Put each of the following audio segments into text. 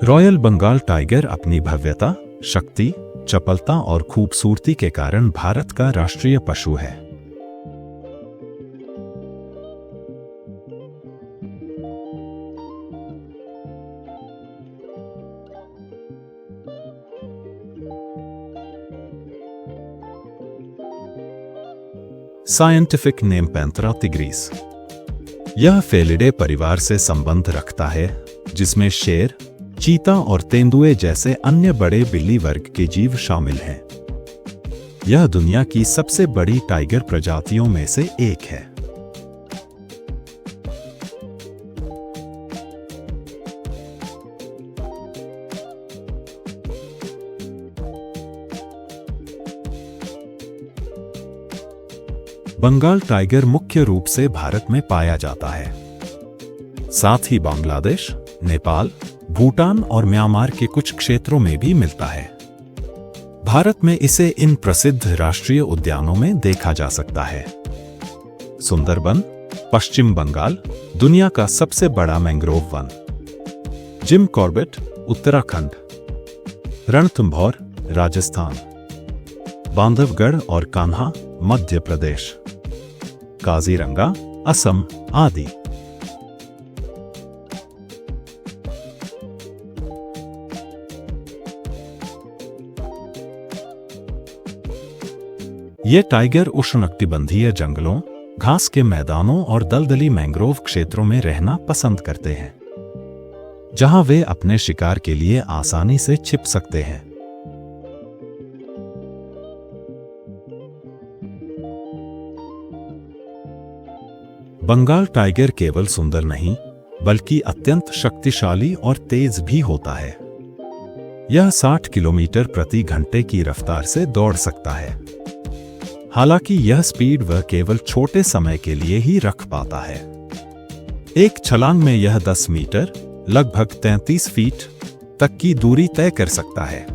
Royal Bengal tiger अपनी भव्यता, शक्ति, चपलता और खूबसूरती के कारण भारत का राष्ट्रीय पशु है। Scientific name Panthera tigris. यह फेलिडे परिवार से संबंध रखता है, जिसमें शेर, चीता और तेंदुए जैसे अन्य बड़े बिल्ली वर्ग के जीव शामिल हैं। यह दुनिया की सबसे बड़ी टाइगर प्रजातियों में से एक है। बंगाल टाइगर मुख्य रूप से भारत में पाया जाता है। साथ ही बांग्लादेश, नेपाल, भूटान और म्यांमार के कुछ क्षेत्रों में भी मिलता है। भारत में इसे इन प्रसिद्ध राष्ट्रीय उद्यानों में देखा जा सकता है। सुंदरबन, पश्चिम बंगाल, दुनिया का सबसे बड़ा mangrove one. Jim Corbett, Uttarakhand. Ranthambore, Rajasthan. Bandhavgarh और कान्हा, मध्य प्रदेश। काजीरंगा, असम आदि। ये टाइगर उष्णकटिबंधीय जंगलों, घास के मैदानों और दलदली मैंग्रोव क्षेत्रों में रहना पसंद करते हैं, जहां वे अपने शिकार के लिए आसानी से छिप सकते हैं। बंगाल टाइगर केवल सुंदर नहीं, बल्कि अत्यंत शक्तिशाली और तेज भी होता है। यह 60 किलोमीटर प्रति घंटे की रफ्तार से दौड़ सकता है। हालांकि यह स्पीड वह केवल छोटे समय के लिए ही रख पाता है। एक छलांग में यह 10 मीटर, लगभग 33 फीट तक की दूरी तय कर सकता है।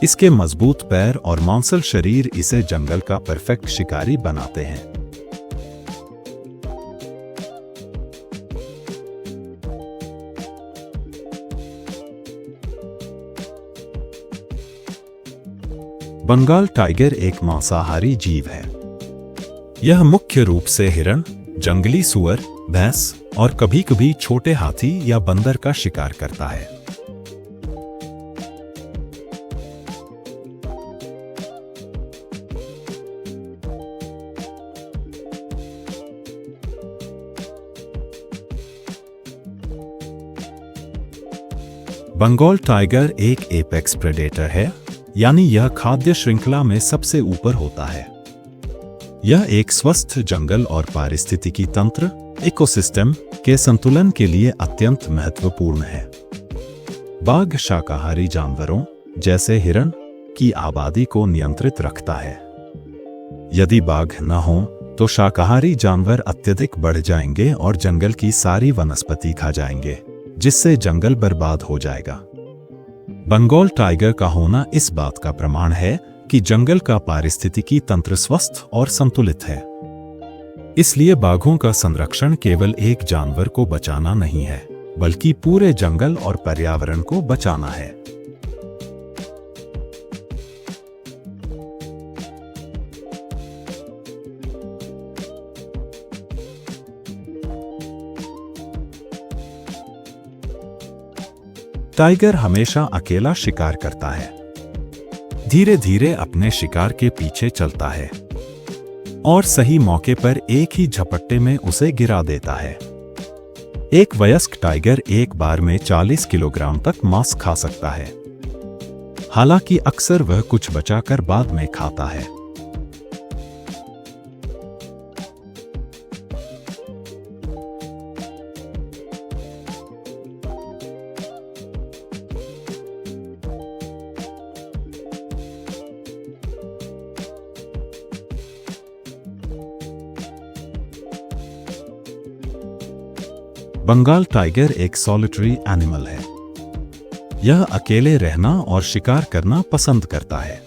इसके मजबूत पैर और मांसल शरीर इसे जंगल का परफेक्ट शिकारी बनाते हैं। बंगाल टाइगर एक मांसाहारी जीव है। यह मुख्य रूप से हिरण, जंगली सुअर, भैंस और कभी-कभी छोटे हाथी या बंदर का शिकार करता है। बंगाल टाइगर एक एपेक्स प्रेडेटर है, यानी यह खाद्य श्रृंखला में सबसे ऊपर होता है। यह एक स्वस्थ जंगल और पारिस्थितिकी तंत्र इकोसिस्टम के संतुलन के लिए अत्यंत महत्वपूर्ण है। बाघ शाकाहारी जानवरों जैसे हिरण की आबादी को नियंत्रित रखता है। यदि बाघ न हो तो शाकाहारी जानवर अत्यधिक बढ़ जाएंगे और जंगल की सारी वनस्पति खा जाएंगे, जिससे जंगल बर्बाद हो जाएगा। बंगाल टाइगर का होना इस बात का प्रमाण है कि जंगल का पारिस्थितिकी तंत्र स्वस्थ और संतुलित है। इसलिए बाघों का संरक्षण केवल एक जानवर को बचाना नहीं है, बल्कि पूरे जंगल और पर्यावरण को बचाना है। टाइगर हमेशा अकेला शिकार करता है। धीरे धीरे अपने शिकार के पीछे चलता है और सही मौके पर एक ही झपट्टे में उसे गिरा देता है। एक वयस्क टाइगर एक बार में 40 किलोग्राम तक मांस खा सकता है। हालांकि अक्सर वह कुछ बचाकर बाद में खाता है। बंगाल टाइगर एक सॉलिटरी एनिमल है। यह अकेले रहना और शिकार करना पसंद करता है।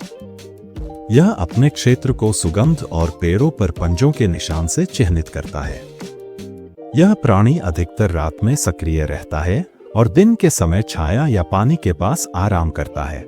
यह अपने क्षेत्र को सुगंध और पेड़ों पर पंजों के निशान से चिह्नित करता है। यह प्राणी अधिकतर रात में सक्रिय रहता है और दिन के समय छाया या पानी के पास आराम करता है।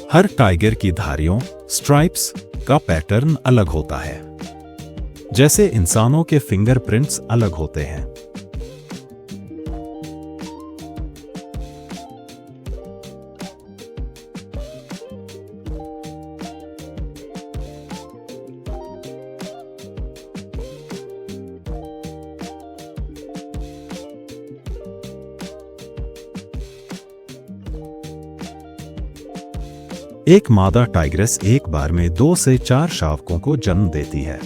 हर टाइगर की धारियों स्ट्राइप्स का पैटर्न अलग होता है, जैसे इंसानों के फिंगरप्रिंट्स अलग होते हैं। एक मादा टाइग्रेस एक बार में 2 से 4 शावकों को जन्म देती है।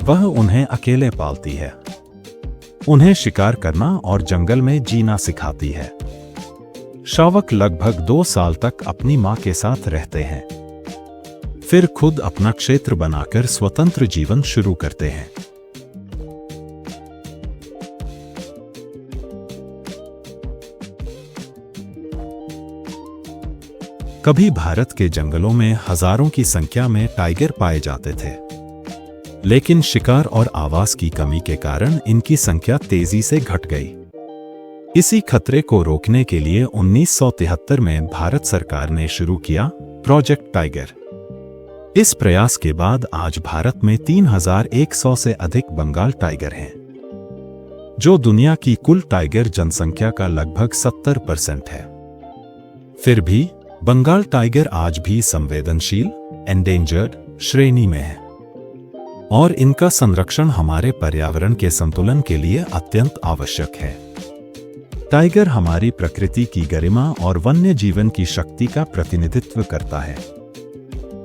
वह उन्हें अकेले पालती है, उन्हें शिकार करना और जंगल में जीना सिखाती है। शावक लगभग 2 साल तक अपनी मां के साथ रहते हैं, फिर खुद अपना क्षेत्र बनाकर स्वतंत्र जीवन शुरू करते हैं। कभी भारत के जंगलों में हजारों की संख्या में टाइगर पाए जाते थे, लेकिन शिकार और आवास की कमी के कारण इनकी संख्या तेजी से घट गई। इसी खतरे को रोकने के लिए 1973 में भारत सरकार ने शुरू किया प्रोजेक्ट टाइगर। इस प्रयास के बाद आज भारत में 3100 से अधिक बंगाल टाइगर हैं, जो दुनिया की कुल टाइगर जनसंख्या का लगभग 70% है। फिर भी बंगाल टाइगर आज भी संवेदनशील एंडेंजर्ड श्रेणी में है, और इनका संरक्षण हमारे पर्यावरण के संतुलन के लिए अत्यंत आवश्यक है। टाइगर हमारी प्रकृति की गरिमा और वन्य जीवन की शक्ति का प्रतिनिधित्व करता है।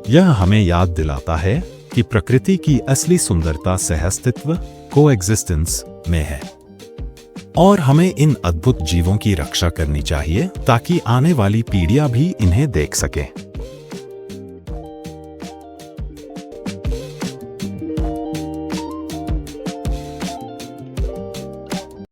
यह हमें याद दिलाता है कि प्रकृति की असली सुंदरता सहअस्तित्व कोएग्जिस्टेंस में है, और हमें इन अद्भुत जीवों की रक्षा करनी चाहिए ताकि आने वाली पीढ़ियां भी इन्हें देख सकें।